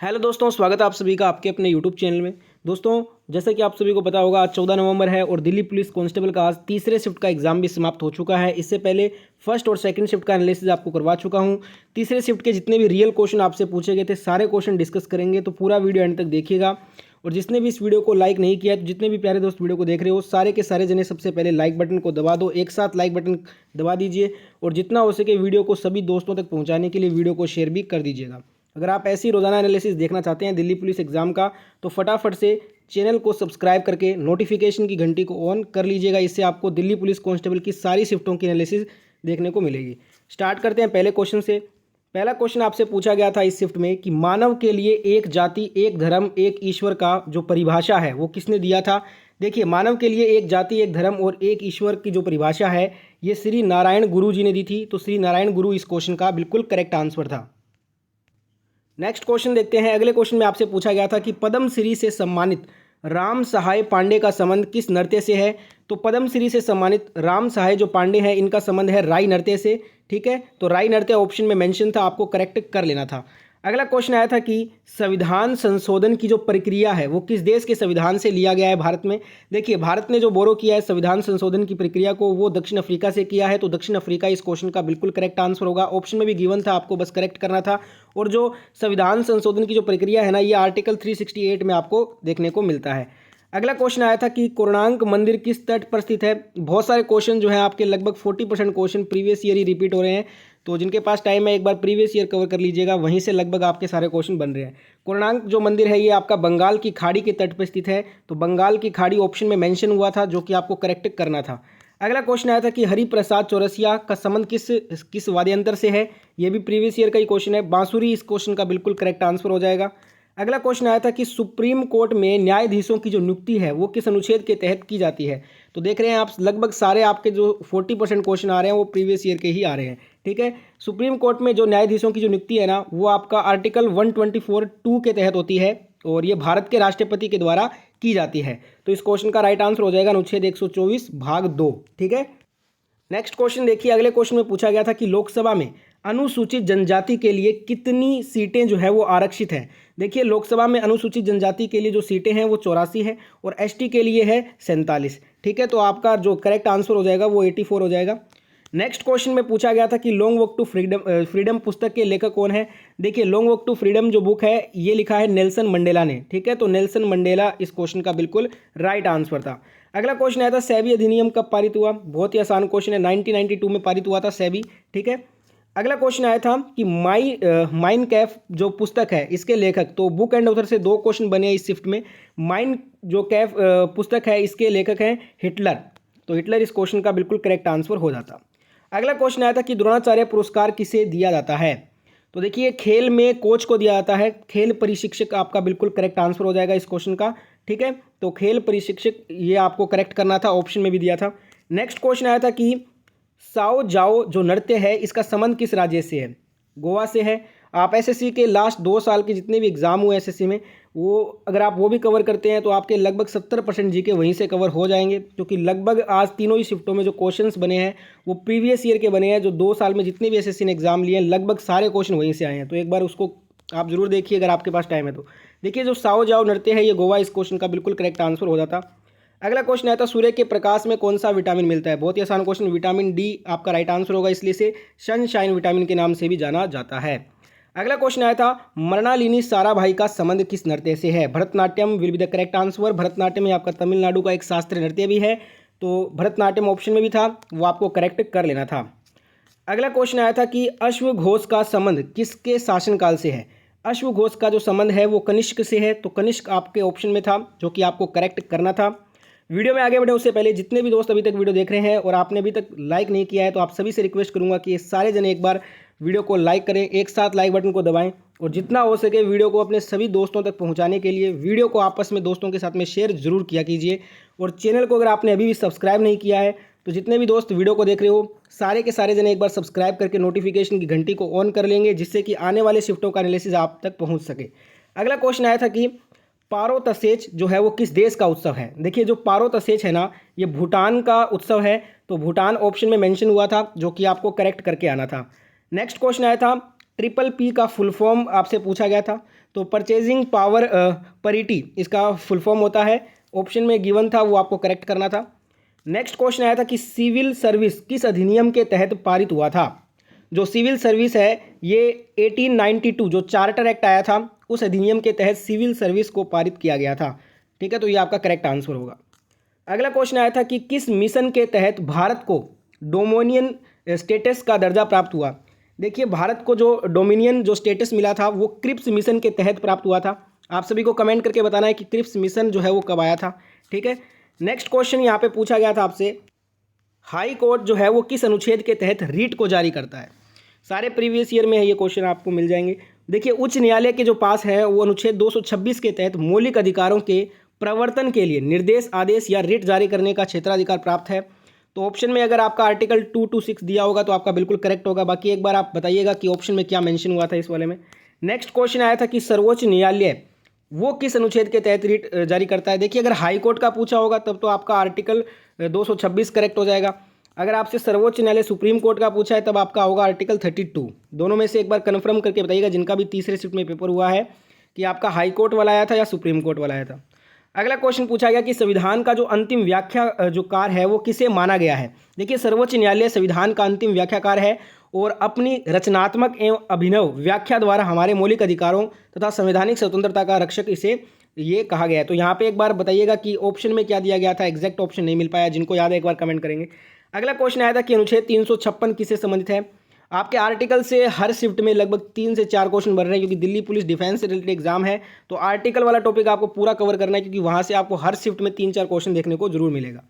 Hello दोस्तों, स्वागत है आप सभी का आपके अपने यूट्यूब चैनल में। दोस्तों, जैसा कि आप सभी को पता होगा, आज 14 नवंबर है और दिल्ली पुलिस कांस्टेबल का आज तीसरे शिफ्ट का एग्जाम भी समाप्त हो चुका है। इससे पहले फर्स्ट और सेकंड शिफ्ट का एनालिसिस आपको करवा चुका हूं। तीसरे शिफ्ट के जितने भी रियल क्वेश्चन आपसे पूछे गए थे, सारे क्वेश्चन डिस्कस करेंगे, तो पूरा वीडियो एंड तक देखिएगा। और जिसने भी इस वीडियो को लाइक नहीं किया, तो जितने भी प्यारे दोस्त वीडियो को देख रहे हो, सारे के सारे जने सबसे पहले लाइक बटन को दबा दो, एक साथ लाइक बटन दबा दीजिए। और जितना हो सके वीडियो को सभी दोस्तों तक पहुँचाने के लिए वीडियो को शेयर भी कर दीजिएगा। अगर आप ऐसी रोजाना एनालिसिस देखना चाहते हैं दिल्ली पुलिस एग्जाम का, तो फटाफट से चैनल को सब्सक्राइब करके नोटिफिकेशन की घंटी को ऑन कर लीजिएगा। इससे आपको दिल्ली पुलिस कांस्टेबल की सारी शिफ्टों की एनालिसिस देखने को मिलेगी। स्टार्ट करते हैं पहले क्वेश्चन से। पहला क्वेश्चन आपसे पूछा गया था इस शिफ्ट में कि मानव के लिए एक जाति, एक धर्म, एक ईश्वर का जो परिभाषा है वो किसने दिया था। देखिए, मानव के लिए एक जाति, एक धर्म और एक ईश्वर की जो परिभाषा है, ये श्री नारायण गुरु जी ने दी थी। तो श्री नारायण गुरु इस क्वेश्चन का बिल्कुल करेक्ट आंसर था। नेक्स्ट क्वेश्चन देखते हैं। अगले क्वेश्चन में आपसे पूछा गया था कि पद्मश्री से सम्मानित राम सहाय पांडे का संबंध किस नृत्य से है। तो पद्मश्री से सम्मानित राम सहाय जो पांडे हैं, इनका संबंध है राई नृत्य से। ठीक है, तो राई नृत्य ऑप्शन में मेंशन था, आपको करेक्ट कर लेना था। अगला क्वेश्चन आया था कि संविधान संशोधन की जो प्रक्रिया है वो किस देश के संविधान से लिया गया है भारत में। देखिए, भारत ने जो बोरो किया है संविधान संशोधन की प्रक्रिया को, वो दक्षिण अफ्रीका से किया है। तो दक्षिण अफ्रीका इस क्वेश्चन का बिल्कुल करेक्ट आंसर होगा। ऑप्शन में भी गिवन था, आपको बस करेक्ट करना था। और जो संविधान संशोधन की जो प्रक्रिया है ना, ये आर्टिकल 368 में आपको देखने को मिलता है। अगला क्वेश्चन आया था कि कोणार्क मंदिर किस तट पर स्थित है। बहुत सारे क्वेश्चन जो हैं आपके, लगभग 40% क्वेश्चन प्रीवियस ईयर ही रिपीट हो रहे हैं। तो जिनके पास टाइम है, एक बार प्रीवियस ईयर कवर कर लीजिएगा, वहीं से लगभग आपके सारे क्वेश्चन बन रहे हैं। कोणार्क जो मंदिर है, ये आपका बंगाल की खाड़ी के तट पर स्थित है। तो बंगाल की खाड़ी ऑप्शन में मेंशन हुआ था, जो कि आपको करेक्ट करना था। अगला क्वेश्चन आया था कि हरिप्रसाद चौरसिया का संबंध किस वाद्यंत्र से है। ये भी प्रीवियस ईयर का ही क्वेश्चन है। बांसुरी इस क्वेश्चन का बिल्कुल करेक्ट आंसर हो जाएगा। अगला क्वेश्चन आया था कि सुप्रीम कोर्ट में न्यायाधीशों की जो नियुक्ति है वो किस अनुच्छेद के तहत की जाती है। तो देख रहे हैं आप, लगभग सारे आपके जो 40% क्वेश्चन आ रहे हैं वो प्रीवियस ईयर के ही आ रहे हैं। ठीक है, सुप्रीम कोर्ट में जो न्यायाधीशों की जो नियुक्ति है ना, वो आपका आर्टिकल 124(2) के तहत होती है और ये भारत के राष्ट्रपति के द्वारा की जाती है। तो इस क्वेश्चन का राइट आंसर हो जाएगा अनुच्छेद 124 भाग 2। ठीक है, नेक्स्ट क्वेश्चन देखिए। अगले क्वेश्चन में पूछा गया था कि लोकसभा में अनुसूचित जनजाति के लिए कितनी सीटें जो है वो आरक्षित हैं। देखिए, लोकसभा में अनुसूचित जनजाति के लिए जो सीटें हैं वो 84 है और एसटी के लिए है 47। ठीक है, तो आपका जो करेक्ट आंसर हो जाएगा वो 84 हो जाएगा। नेक्स्ट क्वेश्चन में पूछा गया था कि लॉन्ग वॉक टू फ्रीडम पुस्तक के लेखक कौन है। देखिए, लॉन्ग वॉक टू फ्रीडम जो बुक है, ये लिखा है नेल्सन मंडेला ने। ठीक है, तो नेल्सन मंडेला इस क्वेश्चन का बिल्कुल राइट आंसर था। अगला क्वेश्चन आया था सेबी अधिनियम कब पारित हुआ। बहुत ही आसान क्वेश्चन है, 1992 में पारित हुआ था सेबी। ठीक है, अगला क्वेश्चन आया था कि माइन कैफ जो पुस्तक है, इसके लेखक, तो बुक एंड ऑथर से 2 क्वेश्चन बने इस शिफ्ट में। माइन जो कैफ पुस्तक है, इसके लेखक हैं हिटलर। तो हिटलर इस क्वेश्चन का बिल्कुल करेक्ट आंसर हो जाता। अगला क्वेश्चन आया था कि द्रोणाचार्य पुरस्कार किसे दिया जाता है। तो देखिए, खेल में कोच को दिया जाता है, खेल प्रशिक्षक आपका बिल्कुल करेक्ट आंसर हो जाएगा इस क्वेश्चन का। ठीक है, तो खेल प्रशिक्षक ये आपको करेक्ट करना था, ऑप्शन में भी दिया था। नेक्स्ट क्वेश्चन आया था कि साओ जाओ जो नृत्य है, इसका संबंध किस राज्य से है। गोवा से है। आप एसएससी के लास्ट 2 साल के जितने भी एग्जाम हुए एसएससी में, वो अगर आप वो भी कवर करते हैं तो आपके लगभग 70% जीके वहीं से कवर हो जाएंगे। क्योंकि लगभग आज तीनों ही शिफ्टों में जो क्वेश्चंस बने हैं वो प्रीवियस ईयर के बने हैं। जो 2 साल में जितने भी एसएससी ने एग्जाम लिए हैं, लगभग सारे क्वेश्चन वहीं से आए हैं। तो एक बार उसको आप जरूर देखिए अगर आपके पास टाइम है तो। देखिए, जो साओ जाओ नृत्य है, ये गोवा इस क्वेश्चन का बिल्कुल करेक्ट आंसर हो जाता। अगला क्वेश्चन आया था सूर्य के प्रकाश में कौन सा विटामिन मिलता है। बहुत ही आसान क्वेश्चन, विटामिन डी आपका राइट आंसर होगा, इसलिए से सनशाइन विटामिन के नाम से भी जाना जाता है। अगला क्वेश्चन आया था मृणालिनी साराभाई का संबंध किस नृत्य से है। Bharatanatyam will be the correct answer. Bharatanatyam आपका तमिलनाडु का एक शास्त्रीय नृत्य भी है, तो भरतनाट्यम ऑप्शन में भी था, वो आपको करेक्ट कर लेना था। अगला क्वेश्चन आया था कि अश्वघोष का संबंध किसके शासनकाल से है। अश्वघोष का जो संबंध है वो कनिष्क से है, तो कनिष्क आपके ऑप्शन में था, जो कि आपको करेक्ट करना था। वीडियो में आगे बढ़े उससे पहले जितने भी दोस्त अभी तक वीडियो देख रहे हैं और आपने अभी तक लाइक नहीं किया है, तो आप सभी से रिक्वेस्ट करूंगा कि सारे जने एक बार वीडियो को लाइक करें, एक साथ लाइक बटन को दबाएं और जितना हो सके वीडियो को अपने सभी दोस्तों तक पहुंचाने के लिए वीडियो को आपस में दोस्तों के साथ में शेयर जरूर किया कीजिए। और चैनल को अगर आपने अभी भी सब्सक्राइब नहीं किया है, तो जितने भी दोस्त वीडियो को देख रहे हो, सारे के सारे जने एक बार सब्सक्राइब करके नोटिफिकेशन की घंटी को ऑन कर लेंगे, जिससे कि आने वाले शिफ्टों का एनालिसिस आप तक पहुँच सके। अगला क्वेश्चन आया था कि पारो तसेज जो है वो किस देश का उत्सव है। देखिए, जो पारो तसेज है ना, ये भूटान का उत्सव है। तो भूटान ऑप्शन में मेंशन हुआ था, जो कि आपको करेक्ट करके आना था। नेक्स्ट क्वेश्चन आया था ट्रिपल पी का फुल फॉर्म आपसे पूछा गया था। तो परचेजिंग पावर परिटी इसका फुल फॉर्म होता है, ऑप्शन में गिवन था, वो आपको करेक्ट करना था। नेक्स्ट क्वेश्चन आया था कि सिविल सर्विस किस अधिनियम के तहत पारित हुआ था। जो सिविल सर्विस है ये 1892 जो चार्टर एक्ट आया था उस अधिनियम के तहत सिविल सर्विस को पारित किया गया था। ठीक है, तो ये आपका करेक्ट आंसर होगा। अगला क्वेश्चन आया था कि किस मिशन के तहत भारत को डोमिनियन स्टेटस का दर्जा प्राप्त हुआ। देखिए, भारत को जो डोमिनियन जो स्टेटस मिला था वो क्रिप्स मिशन के तहत प्राप्त हुआ था। आप सभी को कमेंट करके बताना है कि क्रिप्स मिशन जो है वो कब आया था। ठीक है, नेक्स्ट क्वेश्चन यहाँ पे पूछा गया था आपसे, हाई कोर्ट जो है वो किस अनुच्छेद के तहत रीट को जारी करता है। सारे प्रीवियस ईयर में है ये क्वेश्चन आपको मिल जाएंगे। देखिए, उच्च न्यायालय के जो पास है वो अनुच्छेद 226 के तहत मौलिक अधिकारों के प्रवर्तन के लिए निर्देश, आदेश या रिट जारी करने का क्षेत्राधिकार प्राप्त है। तो ऑप्शन में अगर आपका आर्टिकल 226 दिया होगा तो आपका बिल्कुल करेक्ट होगा। बाकी एक बार आप बताइएगा कि ऑप्शन में क्या मेंशन हुआ था इस वाले में। नेक्स्ट क्वेश्चन आया था कि सर्वोच्च न्यायालय वो किस अनुच्छेद के तहत रिट जारी करता है। देखिए, अगर हाई कोर्ट का पूछा होगा तब तो आपका आर्टिकल 226 करेक्ट हो जाएगा। अगर आपसे सर्वोच्च न्यायालय सुप्रीम कोर्ट का पूछा है तब आपका होगा आर्टिकल 32। दोनों में से एक बार कन्फर्म करके बताइएगा जिनका भी तीसरे शिफ्ट में पेपर हुआ है कि आपका हाई कोर्ट वाला आया था या सुप्रीम कोर्ट वाला आया था। अगला क्वेश्चन पूछा गया कि संविधान का जो अंतिम व्याख्या जो कार है वो किसे माना गया है। देखिए, सर्वोच्च न्यायालय संविधान का अंतिम व्याख्याकार है और अपनी रचनात्मक एवं अभिनव व्याख्या द्वारा हमारे मौलिक अधिकारों तथा संवैधानिक स्वतंत्रता का रक्षक इसे ये कहा गया है। तो यहाँ पे एक बार बताइएगा कि ऑप्शन में क्या दिया गया था। एग्जैक्ट ऑप्शन नहीं मिल पाया, जिनको याद है एक बार कमेंट करेंगे। अगला क्वेश्चन आया था कि अनुच्छेद 356 किससे संबंधित है। आपके आर्टिकल से हर शिफ्ट में लगभग 3 से 4 क्वेश्चन बन रहे हैं क्योंकि दिल्ली पुलिस डिफेंस से रिलेटेड एग्जाम है। तो आर्टिकल वाला टॉपिक आपको पूरा कवर करना है क्योंकि वहाँ से आपको हर शिफ्ट में 3-4 क्वेश्चन देखने को जरूर मिलेगा।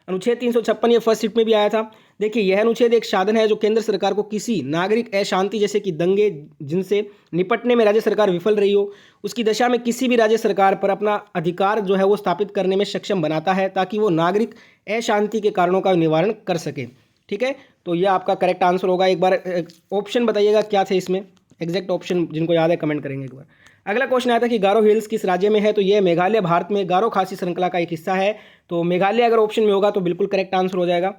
अनुच्छेद 356 ये फर्स्ट शिफ्ट में भी आया था। देखिए, यह अनुच्छेद एक साधन है जो केंद्र सरकार को किसी नागरिक अशांति जैसे कि दंगे जिनसे निपटने में राज्य सरकार विफल रही हो उसकी दशा में किसी भी राज्य सरकार पर अपना अधिकार जो है वो स्थापित करने में सक्षम बनाता है ताकि वो नागरिक अशांति के कारणों का निवारण कर सके। ठीक है, तो यह आपका करेक्ट आंसर होगा। एक बार ऑप्शन बताइएगा क्या थे इसमें, एग्जैक्ट ऑप्शन जिनको याद है कमेंट करेंगे एक बार। अगला क्वेश्चन आया था कि गारो हिल्स किस राज्य में है। तो ये मेघालय भारत में गारो खासी श्रृंखला का एक हिस्सा है। तो मेघालय अगर ऑप्शन में होगा तो बिल्कुल करेक्ट आंसर हो जाएगा।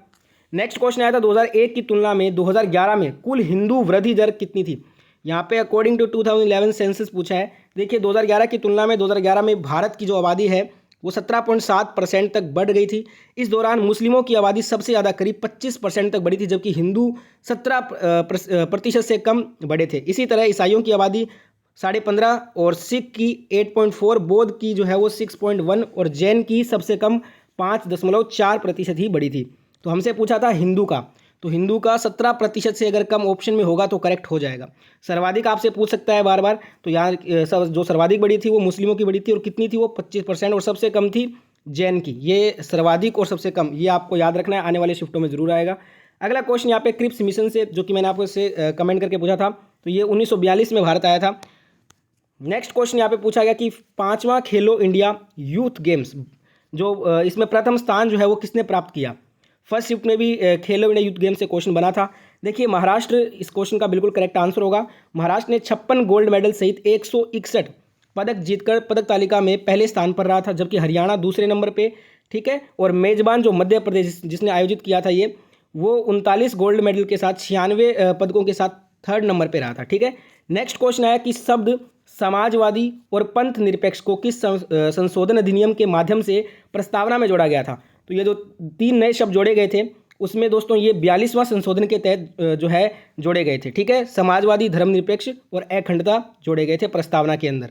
नेक्स्ट क्वेश्चन आया था 2001 की तुलना में 2011 में कुल हिंदू वृद्धि दर कितनी थी। यहाँ पे अकॉर्डिंग टू 2011 सेंसस पूछा है। देखिए, 2011 की तुलना में 2011 में भारत की जो आबादी है वो 17.7% तक बढ़ गई थी। इस दौरान मुस्लिमों की आबादी सबसे ज़्यादा करीब 25% तक बढ़ी थी जबकि हिंदू 17% से कम बढ़े थे। इसी तरह ईसाइयों की आबादी 15.5 और सिख की 8.4, बौद्ध की जो है वो 6.1 और जैन की सबसे कम 5.4% ही बढ़ी थी। तो हमसे पूछा था हिंदू का, तो हिंदू का 17% से अगर कम ऑप्शन में होगा तो करेक्ट हो जाएगा। सर्वाधिक आपसे पूछ सकता है बार बार, तो यहाँ जो सर्वाधिक बड़ी थी वो मुस्लिमों की बड़ी थी और कितनी थी वो 25% और सबसे कम थी जैन की। ये सर्वाधिक और सबसे कम ये आपको याद रखना है, आने वाले शिफ्टों में जरूर आएगा। अगला क्वेश्चन यहाँ पे क्रिप्स मिशन से जो कि मैंने आपको से कमेंट करके पूछा था, तो ये 1942 में भारत आया था। नेक्स्ट क्वेश्चन यहाँ पे पूछा गया कि 5वां खेलो इंडिया यूथ गेम्स जो इसमें प्रथम स्थान जो है वो किसने प्राप्त किया। फर्स्ट शिफ्ट में भी खेलो इंडिया यूथ गेम्स से क्वेश्चन बना था। देखिए, महाराष्ट्र इस क्वेश्चन का बिल्कुल करेक्ट आंसर होगा। महाराष्ट्र ने 56 गोल्ड मेडल सहित 161 पदक जीतकर पदक तालिका में पहले स्थान पर रहा था जबकि हरियाणा दूसरे नंबर पे। ठीक है, और मेजबान जो मध्य प्रदेश जिसने आयोजित किया था ये वो 39 गोल्ड मेडल के साथ 96 पदकों के साथ थर्ड नंबर पे रहा था। ठीक है, नेक्स्ट क्वेश्चन आया कि शब्द समाजवादी और पंथ निरपेक्ष को किस संशोधन अधिनियम के माध्यम से प्रस्तावना में जोड़ा गया था। तो ये जो 3 नए शब्द जोड़े गए थे उसमें दोस्तों ये 42वां संशोधन के तहत जो है जोड़े गए थे। ठीक है, समाजवादी, धर्मनिरपेक्ष और अखंडता जोड़े गए थे प्रस्तावना के अंदर।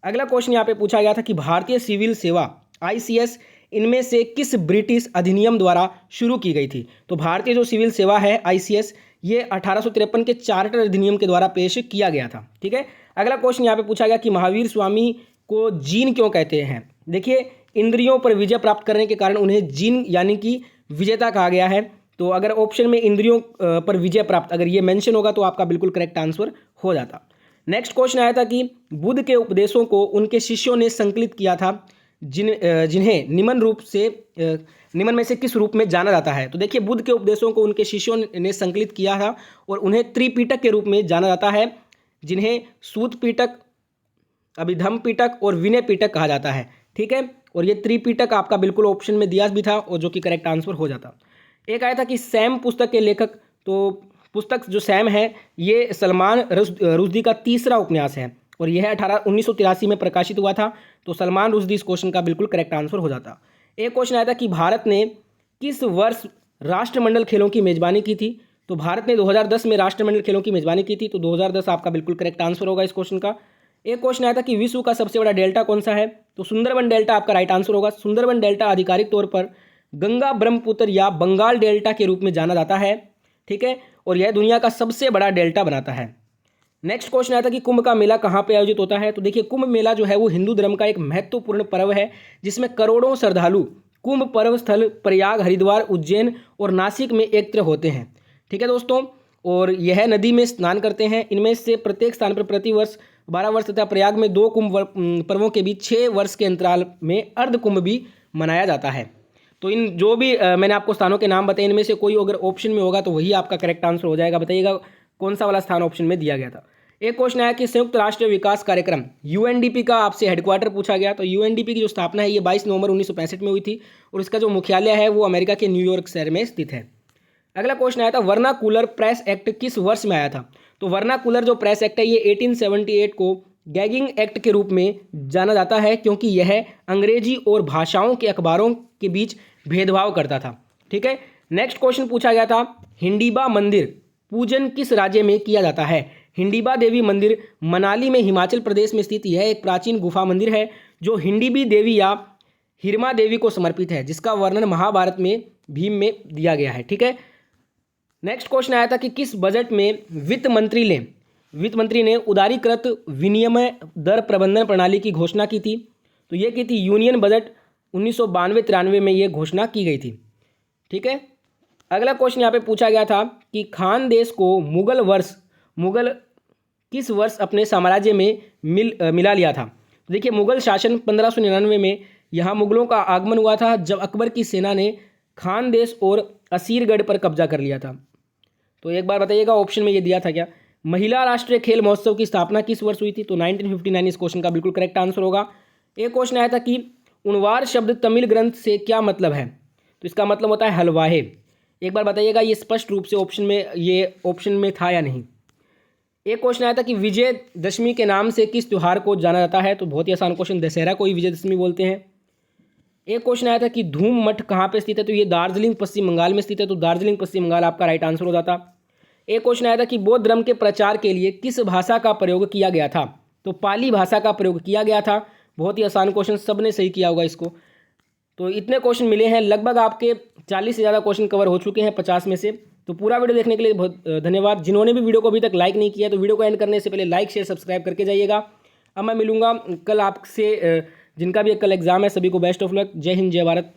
अगला क्वेश्चन यहाँ पे पूछा गया था कि भारतीय सिविल सेवा ICS इनमें से किस ब्रिटिश अधिनियम द्वारा शुरू की गई थी। तो भारतीय जो सिविल सेवा है ICS ये 1853 के चार्टर अधिनियम के द्वारा पेश किया गया था। ठीक है, अगला क्वेश्चन यहाँ पे पूछा गया कि महावीर स्वामी को जीन क्यों कहते हैं। देखिए, इंद्रियों पर विजय प्राप्त करने के कारण उन्हें जीन यानी कि विजेता कहा गया है। तो अगर ऑप्शन में इंद्रियों पर विजय प्राप्त अगर ये मेंशन होगा तो आपका बिल्कुल करेक्ट आंसर हो जाता। नेक्स्ट क्वेश्चन आया था कि बुद्ध के उपदेशों को उनके शिष्यों ने संकलित किया था जिन्हें निम्न में से किस रूप में जाना जाता है। तो देखिए, बुद्ध के उपदेशों को उनके शिष्यों ने संकलित किया था और उन्हें त्रिपिटक के रूप में जाना जाता है जिन्हें सूत पिटक, अभिधम्म पिटक और विनय पिटक कहा जाता है। ठीक है, और ये त्रिपिटक आपका बिल्कुल ऑप्शन में दिया भी था और जो कि करेक्ट आंसर हो जाता। एक आया था कि सैम पुस्तक के लेखक, तो पुस्तक जो सैम है ये सलमान रुश्दी का तीसरा उपन्यास है और यह 1983 में प्रकाशित हुआ था। तो सलमान रुश्दी इस क्वेश्चन का बिल्कुल करेक्ट आंसर हो जाता। एक क्वेश्चन आया था कि भारत ने किस वर्ष राष्ट्रमंडल खेलों की मेजबानी की थी। तो भारत ने 2010 में राष्ट्रमंडल खेलों की मेजबानी की थी। तो 2010 आपका बिल्कुल करेक्ट आंसर होगा इस क्वेश्चन का। एक क्वेश्चन आया था कि विश्व का सबसे बड़ा डेल्टा कौन सा है। तो सुंदरबन डेल्टा आपका राइट आंसर होगा। सुंदरबन डेल्टा आधिकारिक तौर पर गंगा ब्रह्मपुत्र या बंगाल डेल्टा के रूप में जाना जाता है, ठीक है, और यह दुनिया का सबसे बड़ा डेल्टा बनाता है। नेक्स्ट क्वेश्चन आया था कि कुंभ का मेला कहाँ पे आयोजित होता है। तो देखिए कुंभ मेला जो है वो हिंदू धर्म का एक महत्वपूर्ण पर्व है जिसमें करोड़ों श्रद्धालु कुंभ पर्व स्थल प्रयाग, हरिद्वार, उज्जैन और नासिक में एकत्र होते हैं, ठीक है दोस्तों, और यह नदी में स्नान करते हैं। इनमें से प्रत्येक स्थान पर प्रतिवर्ष 12 वर्ष तथा प्रयाग में 2 कुंभ पर्वों के बीच 6 वर्ष के अंतराल में अर्ध कुंभ भी मनाया जाता है। तो इन जो भी मैंने आपको स्थानों के नाम बताए इनमें से कोई अगर ऑप्शन में होगा तो वही आपका करेक्ट आंसर हो जाएगा। बताइएगा कौन सा वाला स्थान ऑप्शन में दिया गया था। एक क्वेश्चन आया कि संयुक्त राष्ट्र विकास कार्यक्रम यूएनडीपी का आपसे हेडक्वार्टर पूछा गया। तो यूएनडीपी की जो स्थापना है ये 22 नवंबर 1965 में हुई थी और इसका जो मुख्यालय है वो अमेरिका के न्यूयॉर्क शहर में स्थित है। अगला क्वेश्चन आया था वर्नाकुलर प्रेस एक्ट किस वर्ष में आया था। तो वर्नाकुलर जो प्रेस एक्ट है ये 1878 को गैगिंग एक्ट के रूप में जाना जाता है क्योंकि यह अंग्रेजी और भाषाओं के अखबारों के बीच भेदभाव करता था, ठीक है। नेक्स्ट क्वेश्चन पूछा गया था हिंडीबा मंदिर पूजन किस राज्य में किया जाता है। हिंडीबा देवी मंदिर मनाली में हिमाचल प्रदेश में स्थित यह एक प्राचीन गुफा मंदिर है जो हिंडीबी देवी या हिरमा देवी को समर्पित है जिसका वर्णन महाभारत में भीम में दिया गया है, ठीक है। नेक्स्ट क्वेश्चन आया था कि किस बजट में वित्त मंत्री ने उदारीकृत विनिमय दर प्रबंधन प्रणाली की घोषणा की थी। तो ये की थी यूनियन बजट 1992-93 में ये घोषणा की गई थी, ठीक है। अगला क्वेश्चन यहाँ पे पूछा गया था कि खान देश को मुगल किस वर्ष अपने साम्राज्य में मिला लिया था। तो देखिए मुगल शासन 1599 में यहाँ मुगलों का आगमन हुआ था जब अकबर की सेना ने खान देश और असीरगढ़ पर कब्जा कर लिया था। तो एक बार बताइएगा ऑप्शन में ये दिया था क्या। महिला राष्ट्रीय खेल महोत्सव की स्थापना किस वर्ष हुई थी। तो 1959 इस क्वेश्चन का बिल्कुल करेक्ट आंसर होगा। एक क्वेश्चन आया था कि उनवार शब्द तमिल ग्रंथ से क्या मतलब है। तो इसका मतलब होता है हलवाहे। एक बार बताइएगा ये स्पष्ट रूप से ऑप्शन में था या नहीं। एक क्वेश्चन आया था कि विजयदशमी के नाम से किस त्यौहार को जाना जाता है। तो बहुत ही आसान क्वेश्चन, दशहरा को ही विजयदशमी बोलते हैं। एक क्वेश्चन आया था कि धूम मठ कहाँ पे स्थित है। तो ये दार्जिलिंग पश्चिम बंगाल में स्थित है। तो दार्जिलिंग पश्चिम बंगाल आपका राइट आंसर हो जाता। एक क्वेश्चन आया था कि बौद्ध धर्म के प्रचार के लिए किस भाषा का प्रयोग किया गया था। तो पाली भाषा का प्रयोग किया गया था। बहुत ही आसान क्वेश्चन, सबने सही किया होगा इसको। तो इतने क्वेश्चन मिले हैं, लगभग आपके 40 से ज़्यादा क्वेश्चन कवर हो चुके हैं 50 में से। तो पूरा वीडियो देखने के लिए बहुत धन्यवाद। जिन्होंने भी वीडियो को अभी तक लाइक नहीं किया तो वीडियो को एंड करने से पहले लाइक शेयर सब्सक्राइब करके जाइएगा। अब मैं मिलूंगा कल आपसे, जिनका भी कल एग्जाम है सभी को बेस्ट ऑफ लक। जय हिंद, जय भारत।